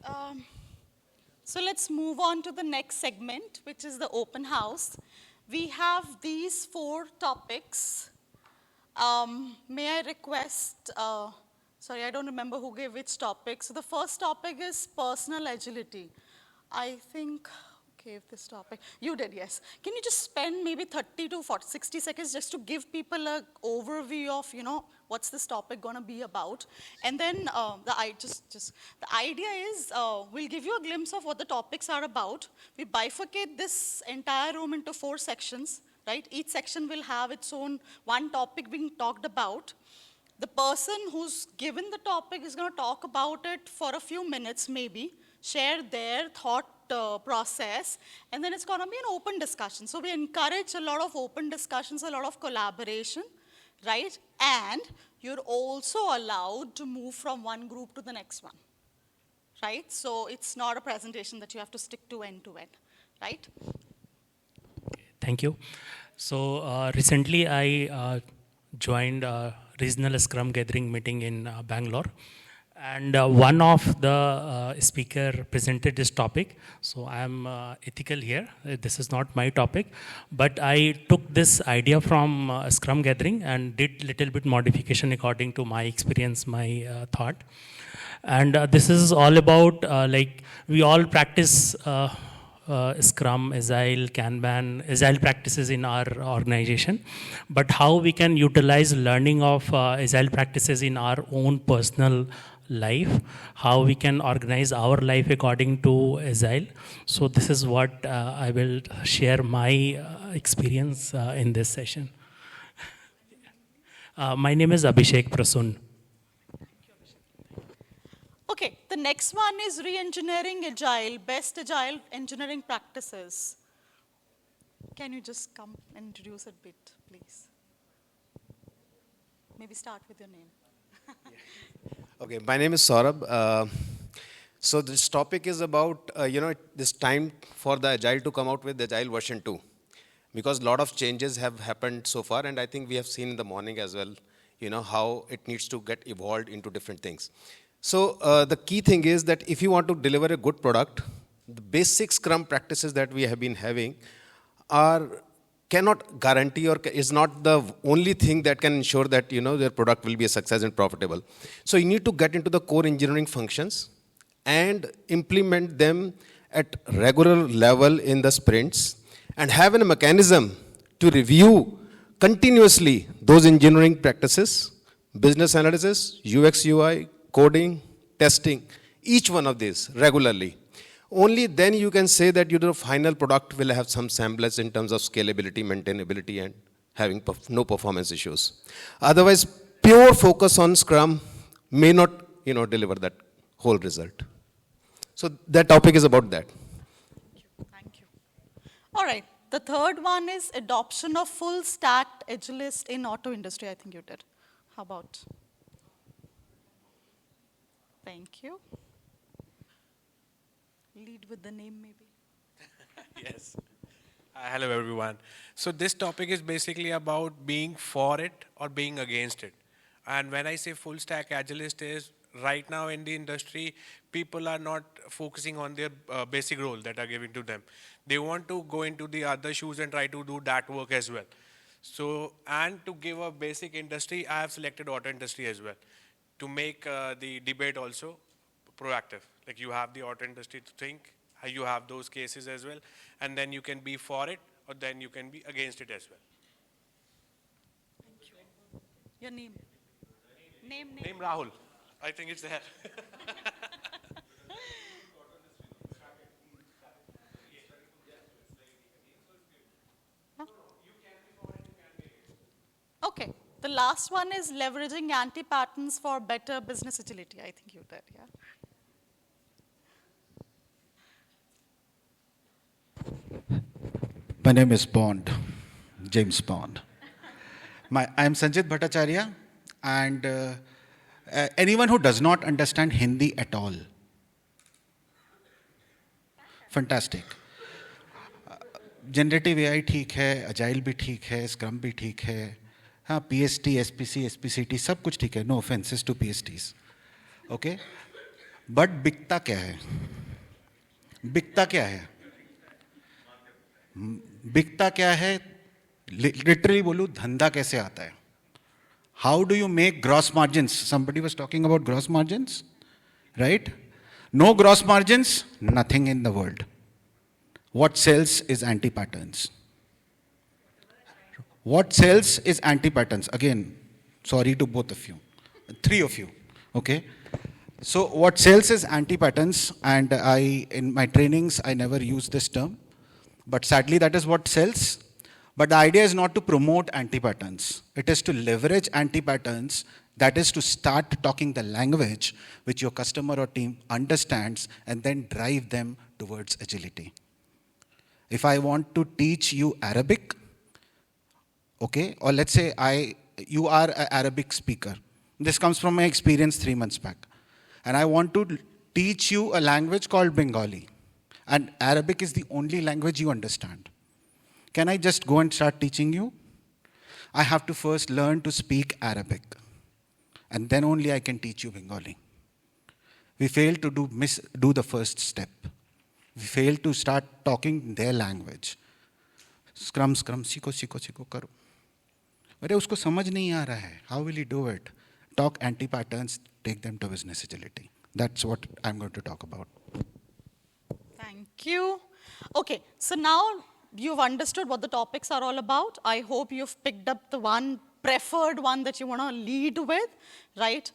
Um, so let's move on to the next segment, which is the open house. We have these 4 topics. May I request, sorry, I don't remember who gave which topic. So the first topic is personal agility. I think, gave this topic. You did, yes. Can you just spend maybe 30 to 40, 60 seconds just to give people an overview of, what's this topic going to be about? And then the idea is we'll give you a glimpse of what the topics are about. We bifurcate this entire room into 4 sections, right? Each section will have its own one topic being talked about. The person who's given the topic is going to talk about it for a few minutes maybe, share their thought process, and then it's going to be an open discussion. So we encourage a lot of open discussions, a lot of collaboration, right? And you're also allowed to move from one group to the next one, right? So it's not a presentation that you have to stick to end, right? Thank you. So recently I joined a regional Scrum gathering meeting in Bangalore. And one of the speaker presented this topic. So I am ethical here. This is not my topic. But I took this idea from Scrum gathering and did little bit modification according to my experience, my thought. And this is all about, like, we all practice Scrum, Agile, Kanban, Agile practices in our organization. But how we can utilize learning of Agile practices in our own personal life, how we can organize our life according to Agile. So this is what I will share my experience in this session. My name is Abhishek Prasun. Okay, the next one is re-engineering Agile, best Agile engineering practices. Can you just come and introduce a bit, please? Maybe start with your name. Okay, my name is Saurabh. So this topic is about, this time for the Agile to come out with Agile version 2. Because a lot of changes have happened so far, and I think we have seen in the morning as well, how it needs to get evolved into different things. So the key thing is that if you want to deliver a good product, the basic Scrum practices that we have been having cannot guarantee or is not the only thing that can ensure that their product will be a success and profitable. So you need to get into the core engineering functions and implement them at regular level in the sprints and have a mechanism to review continuously those engineering practices, business analysis, UX, UI, coding, testing, each one of these regularly. Only then you can say that your final product will have some semblance in terms of scalability, maintainability, and having no performance issues. Otherwise, pure focus on Scrum may not deliver that whole result. So that topic is about that. Thank you. All right, the third one is adoption of full stack Agilist in auto industry. I think you did. How about? Thank you. Lead with the name, maybe. Yes. Hello, everyone. So this topic is basically about being for it or being against it. And when I say full stack agilist is, right now in the industry, people are not focusing on their basic role that are given to them. They want to go into the other shoes and try to do that work as well. So, and to give a basic industry, I have selected auto industry as well, to make the debate also proactive. Like, you have the auto industry to think, you have those cases as well, and then you can be for it, or then you can be against it as well. Thank you. Your name? Name Rahul. I think it's there. Okay. The last one is leveraging anti-patterns for better business agility. I think you did, yeah. My name is Bond, James Bond. I'm Sanjit Bhattacharya, and anyone who does not understand Hindi at all, fantastic. Generative AI ठीक है, Agile भी ठीक है, Scrum भी ठीक है, हाँ PST, SPC, SPCT सब कुछ ठीक है. No offenses to PSTs, okay? But बिकता क्या है? बिकता क्या है? बिकता क्या है? लिटरली बोलूं, धंधा कैसे आता है? How do you make gross margins? Somebody was talking about gross margins, right? No gross margins, nothing in the world. What sells is anti-patterns. What sells is anti-patterns. Again, sorry to both of you, three of you, okay? So what sells is anti-patterns, and in my trainings, I never use this term, but sadly that is what sells. But the idea is not to promote anti-patterns. It is to leverage anti-patterns, that is to start talking the language which your customer or team understands and then drive them towards agility. If I want to teach you Arabic, okay, or let's say you are an Arabic speaker. This comes from my experience 3 months back. And I want to teach you a language called Bengali. And Arabic is the only language you understand. Can I just go and start teaching you? I have to first learn to speak Arabic. And then only I can teach you Bengali. We fail to do the first step. We fail to start talking their language. Scrum, सीखो करो. अरे उसको समझ नहीं आ रहा है. How will he do it? Talk anti-patterns, take them to business agility. That's what I'm going to talk about. Thank you. Okay, so now you've understood what the topics are all about. I hope you've picked up the preferred one that you want to lead with, right?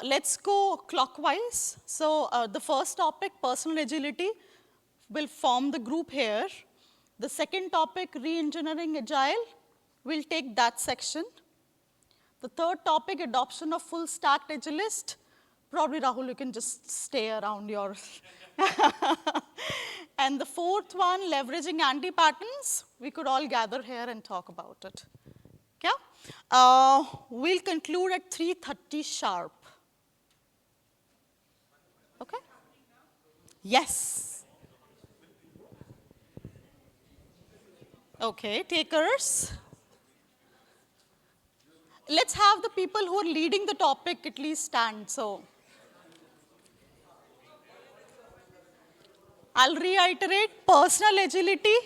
Let's go clockwise. So the first topic, personal agility, will form the group here. The second topic, re-engineering agile, we'll take that section. The third topic, adoption of full stack agilist. Probably, Rahul, you can just stay around your... And the fourth one, leveraging anti-patterns. We could all gather here and talk about it. Yeah? We'll conclude at 3:30 sharp. Okay? Yes. Okay, takers. Let's have the people who are leading the topic at least stand. So I'll reiterate, personal agility.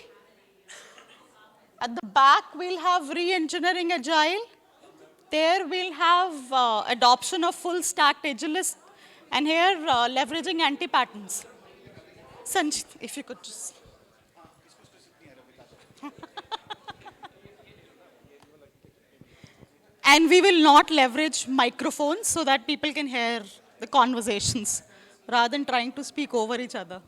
At the back, we'll have re-engineering agile. There we'll have adoption of full stack agilist. And here, leveraging anti-patterns. Sanjit, if you could just... And we will not leverage microphones so that people can hear the conversations rather than trying to speak over each other.